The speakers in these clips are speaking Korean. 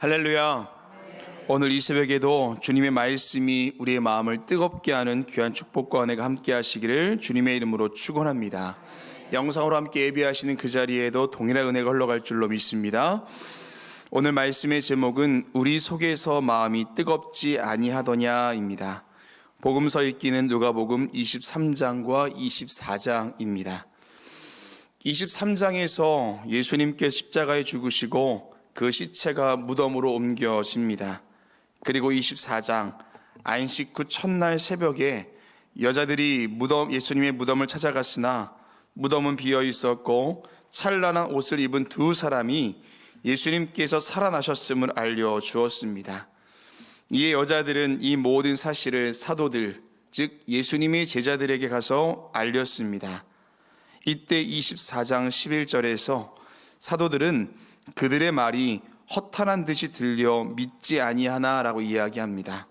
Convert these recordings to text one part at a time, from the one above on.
할렐루야. 오늘 이 새벽에도 주님의 말씀이 우리의 마음을 뜨겁게 하는 귀한 축복과 은혜가 함께 하시기를 주님의 이름으로 축원합니다. 영상으로 함께 예배하시는 그 자리에도 동일한 은혜가 흘러갈 줄로 믿습니다. 오늘 말씀의 제목은 우리 속에서 마음이 뜨겁지 아니하더냐입니다. 복음서 읽기는 누가복음 23장과 24장입니다. 23장에서 예수님께 십자가에 죽으시고 그 시체가 무덤으로 옮겨집니다. 그리고 24장 안식 후 첫날 새벽에 여자들이 예수님의 무덤을 찾아갔으나 무덤은 비어 있었고 찬란한 옷을 입은 두 사람이 예수님께서 살아나셨음을 알려주었습니다. 이에 여자들은 이 모든 사실을 사도들, 즉 예수님의 제자들에게 가서 알렸습니다. 이때 24장 11절에서 사도들은 그들의 말이 허탄한 듯이 들려 믿지 아니하나라고 이야기합니다.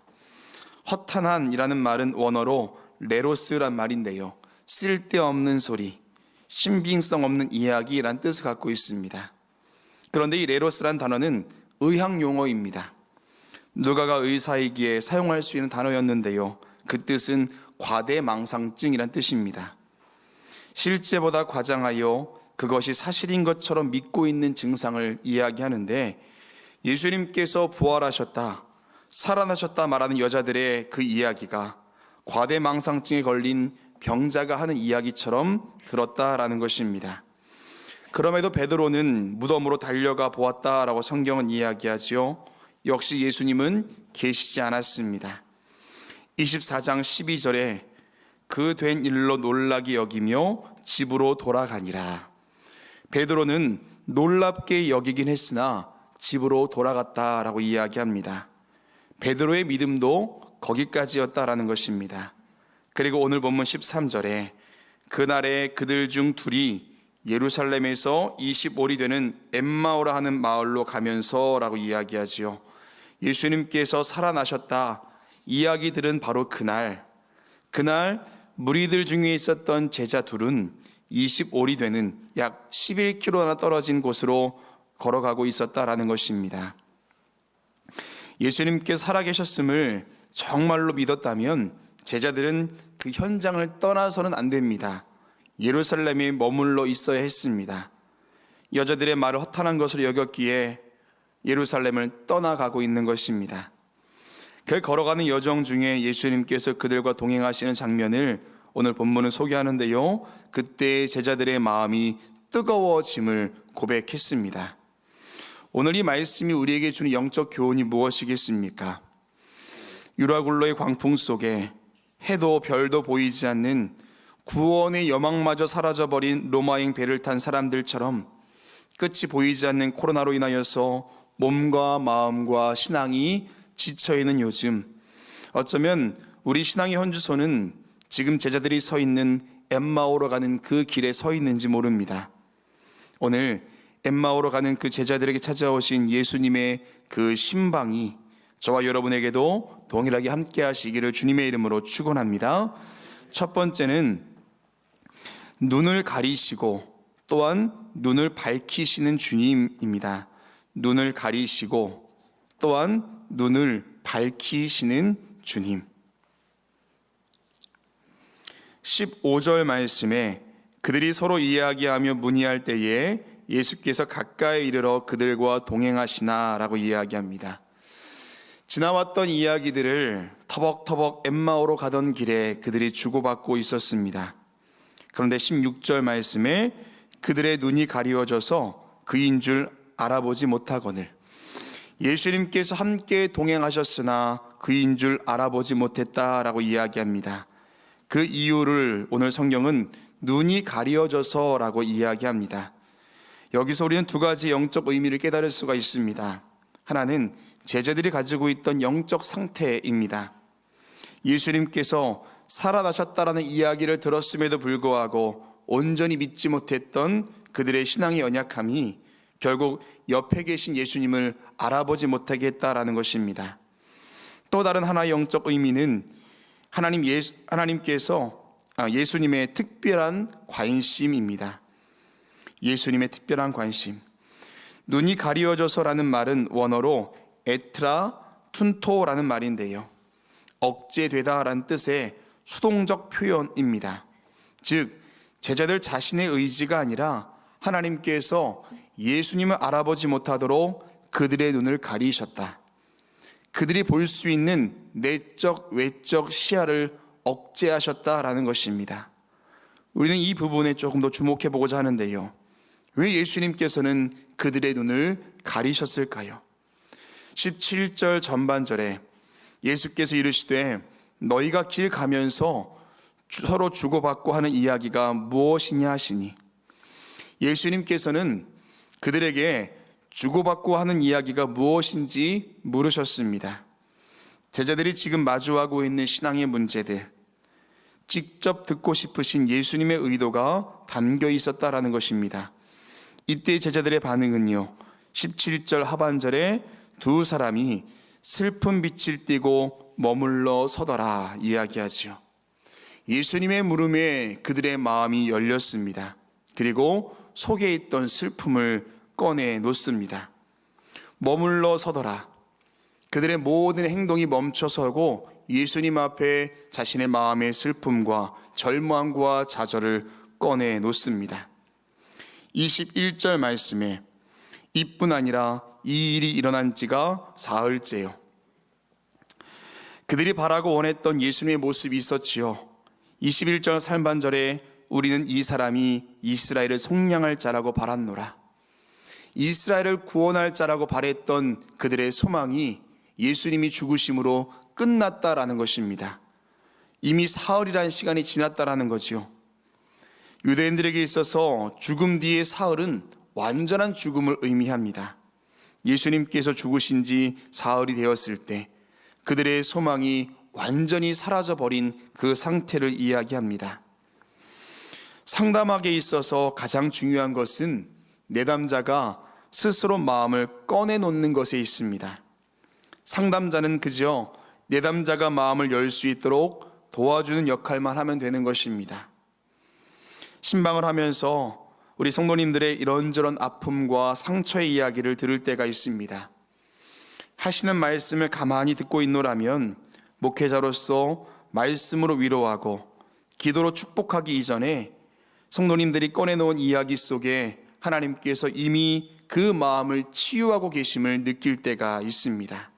허탄한이라는 말은 원어로 레로스란 말인데요, 쓸데없는 소리, 신빙성 없는 이야기란 뜻을 갖고 있습니다. 그런데 이 레로스란 단어는 의학 용어입니다. 누가가 의사이기에 사용할 수 있는 단어였는데요, 그 뜻은 과대망상증이란 뜻입니다. 실제보다 과장하여 그것이 사실인 것처럼 믿고 있는 증상을 이야기하는데, 예수님께서 부활하셨다, 살아나셨다 말하는 여자들의 그 이야기가 과대망상증에 걸린 병자가 하는 이야기처럼 들었다라는 것입니다. 그럼에도 베드로는 무덤으로 달려가 보았다라고 성경은 이야기하지요. 역시 예수님은 계시지 않았습니다. 24장 12절에 그 된 일로 놀라게 여기며 집으로 돌아가니라. 베드로는 놀랍게 여기긴 했으나 집으로 돌아갔다라고 이야기합니다. 베드로의 믿음도 거기까지였다라는 것입니다. 그리고 오늘 본문 13절에 그날에 그들 중 둘이 예루살렘에서 25리 되는 엠마오라 하는 마을로 가면서라고 이야기하지요. 예수님께서 살아나셨다 이야기 들은 바로 그날 무리들 중에 있었던 제자 둘은 25리 되는 약 11km나 떨어진 곳으로 걸어가고 있었다라는 것입니다. 예수님께 살아계셨음을 정말로 믿었다면 제자들은 그 현장을 떠나서는 안 됩니다. 예루살렘에 머물러 있어야 했습니다. 여자들의 말을 허탄한 것으로 여겼기에 예루살렘을 떠나가고 있는 것입니다. 그 걸어가는 여정 중에 예수님께서 그들과 동행하시는 장면을 오늘 본문은 소개하는데요, 그때 제자들의 마음이 뜨거워짐을 고백했습니다. 오늘 이 말씀이 우리에게 주는 영적 교훈이 무엇이겠습니까? 유라굴로의 광풍 속에 해도 별도 보이지 않는 구원의 여망마저 사라져버린 로마행 배를 탄 사람들처럼 끝이 보이지 않는 코로나로 인하여서 몸과 마음과 신앙이 지쳐있는 요즘, 어쩌면 우리 신앙의 현주소는 지금 제자들이 서 있는 엠마오로 가는 그 길에 서 있는지 모릅니다. 오늘 엠마오로 가는 그 제자들에게 찾아오신 예수님의 그 신방이 저와 여러분에게도 동일하게 함께 하시기를 주님의 이름으로 축원합니다. 첫 번째는 눈을 가리시고 또한 눈을 밝히시는 주님입니다. 눈을 가리시고 또한 눈을 밝히시는 주님. 15절 말씀에 그들이 서로 이야기하며 문의할 때에 예수께서 가까이 이르러 그들과 동행하시나 라고 이야기합니다. 지나왔던 이야기들을 터벅터벅 엠마오로 가던 길에 그들이 주고받고 있었습니다. 그런데 16절 말씀에 그들의 눈이 가리워져서 그인 줄 알아보지 못하거늘, 예수님께서 함께 동행하셨으나 그인 줄 알아보지 못했다라고 이야기합니다. 그 이유를 오늘 성경은 눈이 가려져서라고 이야기합니다. 여기서 우리는 두 가지 영적 의미를 깨달을 수가 있습니다. 하나는 제자들이 가지고 있던 영적 상태입니다. 예수님께서 살아나셨다라는 이야기를 들었음에도 불구하고 온전히 믿지 못했던 그들의 신앙의 연약함이 결국 옆에 계신 예수님을 알아보지 못하게 했다라는 것입니다. 또 다른 하나의 영적 의미는 하나님께서 예수님의 특별한 관심입니다. 예수님의 특별한 관심. 눈이 가리워져서라는 말은 원어로 에트라 툰토라는 말인데요. 억제되다라는 뜻의 수동적 표현입니다. 즉 제자들 자신의 의지가 아니라 하나님께서 예수님을 알아보지 못하도록 그들의 눈을 가리셨다. 그들이 볼 수 있는 내적 외적 시야를 억제하셨다라는 것입니다. 우리는 이 부분에 조금 더 주목해 보고자 하는데요. 왜 예수님께서는 그들의 눈을 가리셨을까요? 17절 전반절에 예수께서 이르시되 너희가 길 가면서 서로 주고받고 하는 이야기가 무엇이냐 하시니, 예수님께서는 그들에게 주고받고 하는 이야기가 무엇인지 물으셨습니다. 제자들이 지금 마주하고 있는 신앙의 문제들, 직접 듣고 싶으신 예수님의 의도가 담겨 있었다라는 것입니다. 이때 제자들의 반응은요, 17절 하반절에 두 사람이 슬픈 빛을 띠고 머물러 서더라 이야기하죠. 예수님의 물음에 그들의 마음이 열렸습니다. 그리고 속에 있던 슬픔을 꺼내 놓습니다. 머물러 서더라. 그들의 모든 행동이 멈춰서고 예수님 앞에 자신의 마음의 슬픔과 절망과 좌절을 꺼내 놓습니다. 21절 말씀에 이뿐 아니라 이 일이 일어난 지가 사흘째요. 그들이 바라고 원했던 예수님의 모습이 있었지요. 21절 상반절에 우리는 이 사람이 이스라엘을 속량할 자라고 바랐노라. 이스라엘을 구원할 자라고 바랬던 그들의 소망이 예수님이 죽으심으로 끝났다라는 것입니다. 이미 사흘이라는 시간이 지났다라는 거지요. 유대인들에게 있어서 죽음 뒤의 사흘은 완전한 죽음을 의미합니다. 예수님께서 죽으신 지 사흘이 되었을 때 그들의 소망이 완전히 사라져버린 그 상태를 이야기합니다. 상담학에 있어서 가장 중요한 것은 내담자가 스스로 마음을 꺼내놓는 것에 있습니다. 상담자는 그저 내담자가 마음을 열 수 있도록 도와주는 역할만 하면 되는 것입니다. 신방을 하면서 우리 성도님들의 이런저런 아픔과 상처의 이야기를 들을 때가 있습니다. 하시는 말씀을 가만히 듣고 있노라면 목회자로서 말씀으로 위로하고 기도로 축복하기 이전에 성도님들이 꺼내놓은 이야기 속에 하나님께서 이미 그 마음을 치유하고 계심을 느낄 때가 있습니다.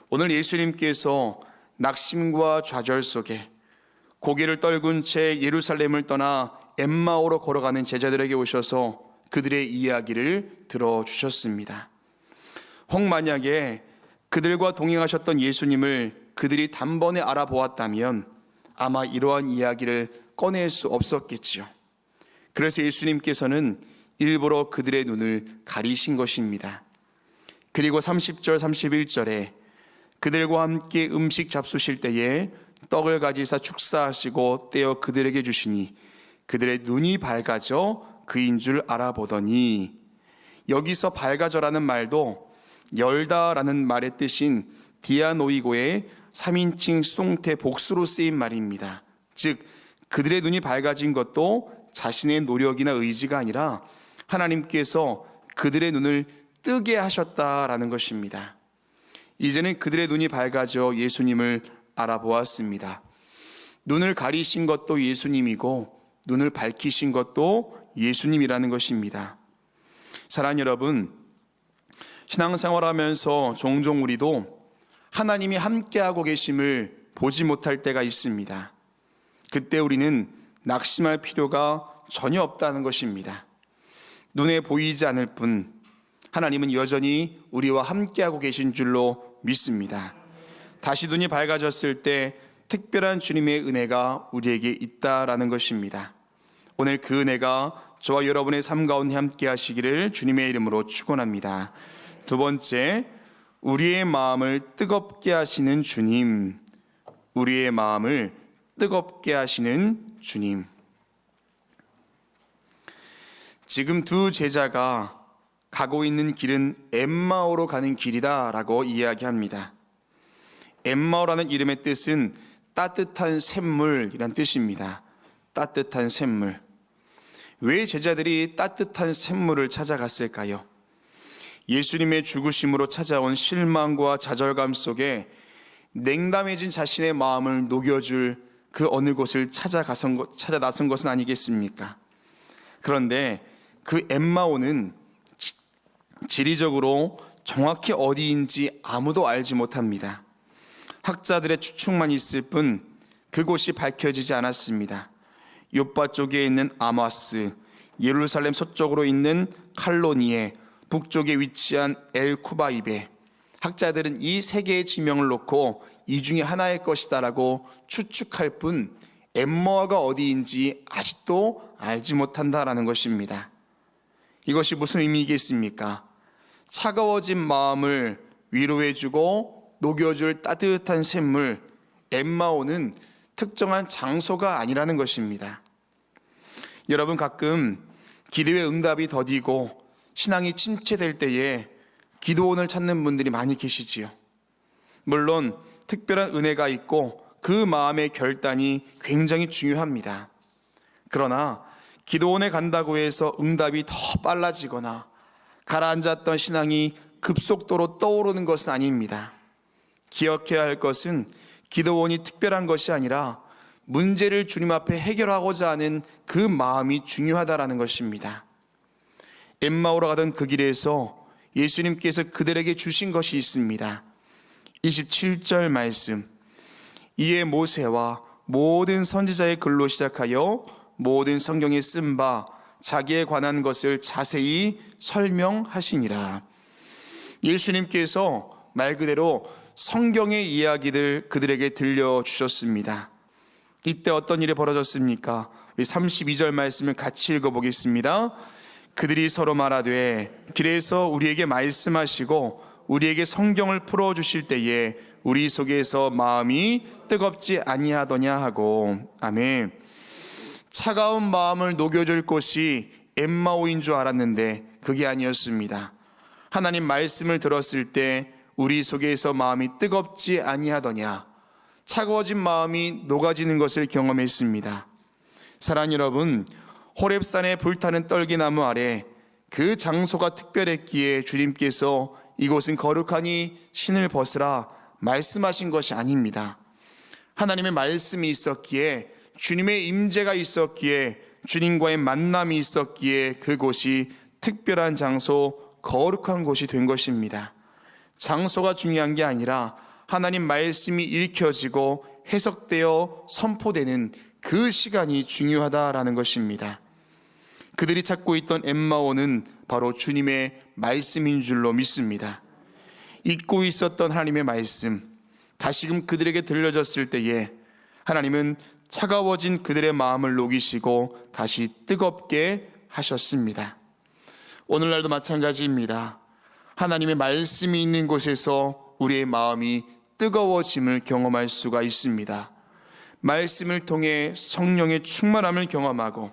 오늘 예수님께서 낙심과 좌절 속에 고개를 떨군 채 예루살렘을 떠나 엠마오로 걸어가는 제자들에게 오셔서 그들의 이야기를 들어주셨습니다. 혹 만약에 그들과 동행하셨던 예수님을 그들이 단번에 알아보았다면 아마 이러한 이야기를 꺼낼 수 없었겠지요. 그래서 예수님께서는 일부러 그들의 눈을 가리신 것입니다. 그리고 30절 31절에 그들과 함께 음식 잡수실 때에 떡을 가지사 축사하시고 떼어 그들에게 주시니 그들의 눈이 밝아져 그인 줄 알아보더니, 여기서 밝아져라는 말도 열다라는 말의 뜻인 디아노이고의 3인칭 수동태 복수로 쓰인 말입니다. 즉 그들의 눈이 밝아진 것도 자신의 노력이나 의지가 아니라 하나님께서 그들의 눈을 뜨게 하셨다라는 것입니다. 이제는 그들의 눈이 밝아져 예수님을 알아보았습니다. 눈을 가리신 것도 예수님이고 눈을 밝히신 것도 예수님이라는 것입니다. 사랑하는 여러분, 신앙생활하면서 종종 우리도 하나님이 함께하고 계심을 보지 못할 때가 있습니다. 그때 우리는 낙심할 필요가 전혀 없다는 것입니다. 눈에 보이지 않을 뿐 하나님은 여전히 우리와 함께하고 계신 줄로 믿습니다. 다시 눈이 밝아졌을 때 특별한 주님의 은혜가 우리에게 있다라는 것입니다. 오늘 그 은혜가 저와 여러분의 삶 가운데 함께 하시기를 주님의 이름으로 축원합니다. 두 번째, 우리의 마음을 뜨겁게 하시는 주님. 우리의 마음을 뜨겁게 하시는 주님. 지금 두 제자가 가고 있는 길은 엠마오로 가는 길이다라고 이야기합니다. 엠마오라는 이름의 뜻은 따뜻한 샘물이란 뜻입니다. 따뜻한 샘물. 왜 제자들이 따뜻한 샘물을 찾아갔을까요? 예수님의 죽으심으로 찾아온 실망과 좌절감 속에 냉담해진 자신의 마음을 녹여줄 그 어느 곳을 찾아 나선 것은 아니겠습니까? 그런데 그 엠마오는 지리적으로 정확히 어디인지 아무도 알지 못합니다. 학자들의 추측만 있을 뿐 그곳이 밝혀지지 않았습니다. 요빠 쪽에 있는 아마스, 예루살렘 서쪽으로 있는 칼로니에, 북쪽에 위치한 엘 쿠바이베, 학자들은 이 세 개의 지명을 놓고 이 중에 하나일 것이다라고 추측할 뿐 엠마오가 어디인지 아직도 알지 못한다라는 것입니다. 이것이 무슨 의미겠습니까? 차가워진 마음을 위로해주고 녹여줄 따뜻한 샘물, 엠마오는 특정한 장소가 아니라는 것입니다. 여러분, 가끔 기도의 응답이 더디고 신앙이 침체될 때에 기도원을 찾는 분들이 많이 계시지요. 물론 특별한 은혜가 있고 그 마음의 결단이 굉장히 중요합니다. 그러나 기도원에 간다고 해서 응답이 더 빨라지거나 가라앉았던 신앙이 급속도로 떠오르는 것은 아닙니다. 기억해야 할 것은 기도원이 특별한 것이 아니라 문제를 주님 앞에 해결하고자 하는 그 마음이 중요하다라는 것입니다. 엠마오로 가던 그 길에서 예수님께서 그들에게 주신 것이 있습니다. 27절 말씀, 이에 모세와 모든 선지자의 글로 시작하여 모든 성경에 쓴 바 자기에 관한 것을 자세히 설명하시니라. 예수님께서 말 그대로 성경의 이야기를 그들에게 들려주셨습니다. 이때 어떤 일이 벌어졌습니까? 우리 32절 말씀을 같이 읽어보겠습니다. 그들이 서로 말하되 길에서 우리에게 말씀하시고 우리에게 성경을 풀어주실 때에 우리 속에서 마음이 뜨겁지 아니하더냐 하고. 아멘. 차가운 마음을 녹여줄 곳이 엠마오인 줄 알았는데 그게 아니었습니다. 하나님 말씀을 들었을 때 우리 속에서 마음이 뜨겁지 아니하더냐, 차가워진 마음이 녹아지는 것을 경험했습니다. 사랑하는 여러분, 호렙산의 불타는 떨기나무 아래 그 장소가 특별했기에 주님께서 이곳은 거룩하니 신을 벗으라 말씀하신 것이 아닙니다. 하나님의 말씀이 있었기에, 주님의 임재가 있었기에, 주님과의 만남이 있었기에 그곳이 특별한 장소, 거룩한 곳이 된 것입니다. 장소가 중요한 게 아니라 하나님 말씀이 읽혀지고 해석되어 선포되는 그 시간이 중요하다라는 것입니다. 그들이 찾고 있던 엠마오는 바로 주님의 말씀인 줄로 믿습니다. 잊고 있었던 하나님의 말씀, 다시금 그들에게 들려졌을 때에 하나님은 차가워진 그들의 마음을 녹이시고 다시 뜨겁게 하셨습니다. 오늘날도 마찬가지입니다. 하나님의 말씀이 있는 곳에서 우리의 마음이 뜨거워짐을 경험할 수가 있습니다. 말씀을 통해 성령의 충만함을 경험하고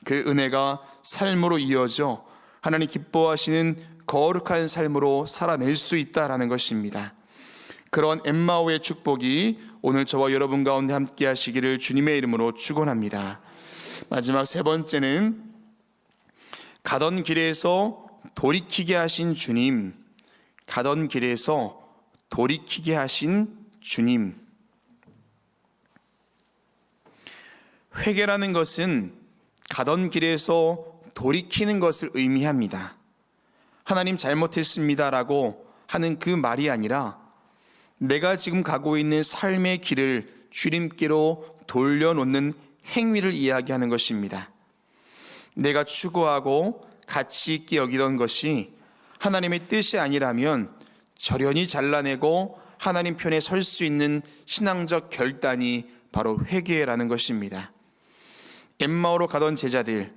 그 은혜가 삶으로 이어져 하나님 기뻐하시는 거룩한 삶으로 살아낼 수 있다라는 것입니다. 그런 엠마오의 축복이 오늘 저와 여러분 가운데 함께 하시기를 주님의 이름으로 축원합니다. 마지막 세 번째는 가던 길에서 돌이키게 하신 주님. 가던 길에서 돌이키게 하신 주님. 회개라는 것은 가던 길에서 돌이키는 것을 의미합니다. 하나님 잘못했습니다라고 하는 그 말이 아니라 내가 지금 가고 있는 삶의 길을 주님께로 돌려놓는 행위를 이야기하는 것입니다. 내가 추구하고 가치 있게 여기던 것이 하나님의 뜻이 아니라면 절연히 잘라내고 하나님 편에 설 수 있는 신앙적 결단이 바로 회개라는 것입니다. 엠마오로 가던 제자들,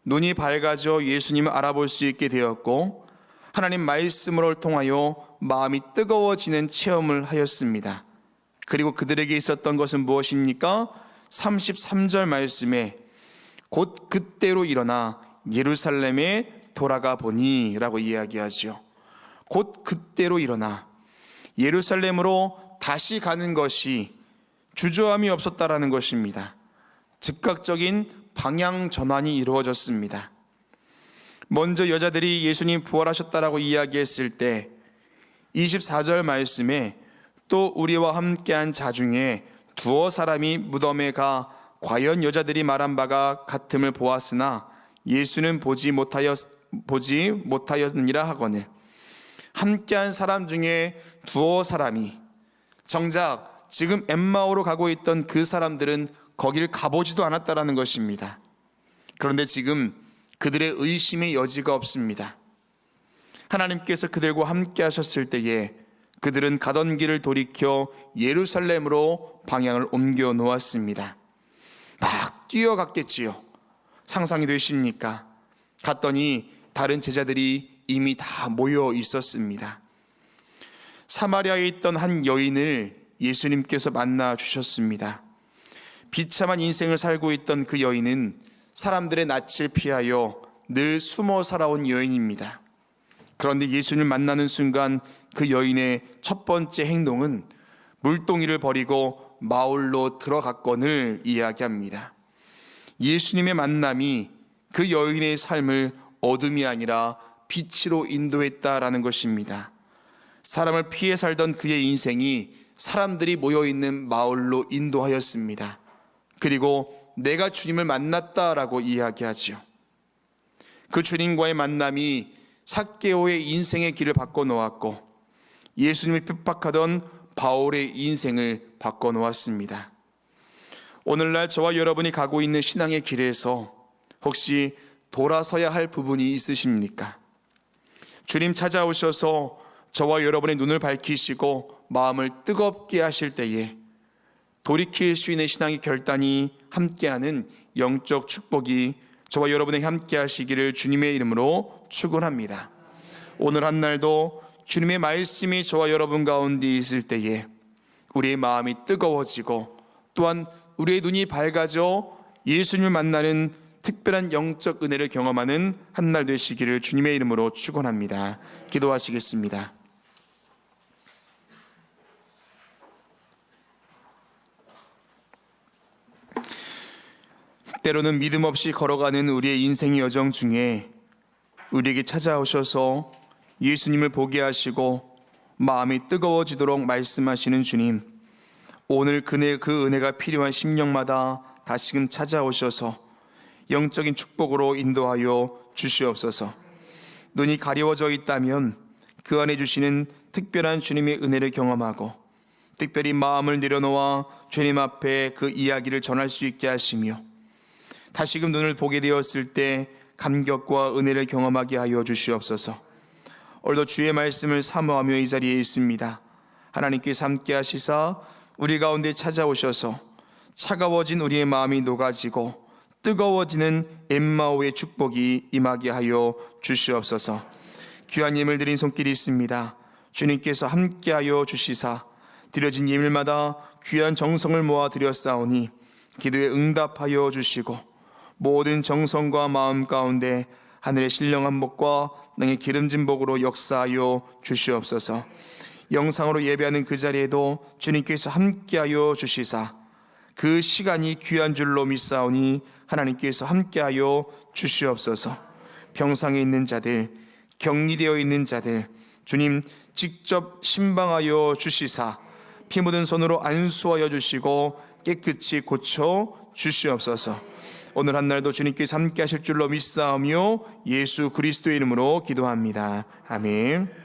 눈이 밝아져 예수님을 알아볼 수 있게 되었고 하나님 말씀을 통하여 마음이 뜨거워지는 체험을 하였습니다. 그리고 그들에게 있었던 것은 무엇입니까? 33절 말씀에 곧 그때로 일어나 예루살렘에 돌아가 보니 라고 이야기하죠. 곧 그때로 일어나 예루살렘으로 다시 가는 것이 주저함이 없었다라는 것입니다. 즉각적인 방향 전환이 이루어졌습니다. 먼저 여자들이 예수님 부활하셨다라고 이야기했을 때 24절 말씀에 또 우리와 함께한 자 중에 두어 사람이 무덤에 가 과연 여자들이 말한 바가 같음을 보았으나 예수는 보지 못하였느니라 하거늘. 함께한 사람 중에 두어 사람이, 정작 지금 엠마오로 가고 있던 그 사람들은 거길 가보지도 않았다라는 것입니다. 그런데 지금 그들의 의심의 여지가 없습니다. 하나님께서 그들과 함께 하셨을 때에 그들은 가던 길을 돌이켜 예루살렘으로 방향을 옮겨 놓았습니다. 막 뛰어갔겠지요. 상상이 되십니까? 갔더니 다른 제자들이 이미 다 모여 있었습니다. 사마리아에 있던 한 여인을 예수님께서 만나 주셨습니다. 비참한 인생을 살고 있던 그 여인은 사람들의 낯을 피하여 늘 숨어 살아온 여인입니다. 그런데 예수님을 만나는 순간 그 여인의 첫 번째 행동은 물동이를 버리고 마을로 들어갔건을 이야기합니다. 예수님의 만남이 그 여인의 삶을 어둠이 아니라 빛으로 인도했다라는 것입니다. 사람을 피해 살던 그의 인생이 사람들이 모여있는 마을로 인도하였습니다. 그리고 내가 주님을 만났다라고 이야기하죠. 그 주님과의 만남이 삭개오의 인생의 길을 바꿔놓았고 예수님을 핍박하던 바울의 인생을 바꿔놓았습니다. 오늘날 저와 여러분이 가고 있는 신앙의 길에서 혹시 돌아서야 할 부분이 있으십니까? 주님 찾아오셔서 저와 여러분의 눈을 밝히시고 마음을 뜨겁게 하실 때에 돌이킬 수 있는 신앙의 결단이 함께하는 영적 축복이 저와 여러분에게 함께 하시기를 주님의 이름으로 축원합니다. 오늘 한 날도 주님의 말씀이 저와 여러분 가운데 있을 때에 우리의 마음이 뜨거워지고 또한 우리의 눈이 밝아져 예수님을 만나는 특별한 영적 은혜를 경험하는 한 날 되시기를 주님의 이름으로 축원합니다. 기도하시겠습니다. 때로는 믿음 없이 걸어가는 우리의 인생의 여정 중에 우리에게 찾아오셔서 예수님을 보게 하시고 마음이 뜨거워지도록 말씀하시는 주님, 오늘 그 은혜가 필요한 심령마다 다시금 찾아오셔서 영적인 축복으로 인도하여 주시옵소서. 눈이 가려워져 있다면 그 안에 주시는 특별한 주님의 은혜를 경험하고 특별히 마음을 내려놓아 주님 앞에 그 이야기를 전할 수 있게 하시며 다시금 눈을 보게 되었을 때 감격과 은혜를 경험하게 하여 주시옵소서. 오늘도 주의 말씀을 사모하며 이 자리에 있습니다. 하나님께서 함께 하시사 우리 가운데 찾아오셔서 차가워진 우리의 마음이 녹아지고 뜨거워지는 엠마오의 축복이 임하게 하여 주시옵소서. 귀한 예물 드린 손길이 있습니다. 주님께서 함께하여 주시사 드려진 예물마다 귀한 정성을 모아 드렸사오니 기도에 응답하여 주시고 모든 정성과 마음 가운데 하늘의 신령한 복과 능의 기름진 복으로 역사하여 주시옵소서. 영상으로 예배하는 그 자리에도 주님께서 함께하여 주시사 그 시간이 귀한 줄로 믿사오니 하나님께서 함께하여 주시옵소서. 병상에 있는 자들, 격리되어 있는 자들 주님 직접 신방하여 주시사 피 묻은 손으로 안수하여 주시고 깨끗이 고쳐 주시옵소서. 오늘 한 날도 주님께서 함께 하실 줄로 믿사오며 예수 그리스도의 이름으로 기도합니다. 아멘.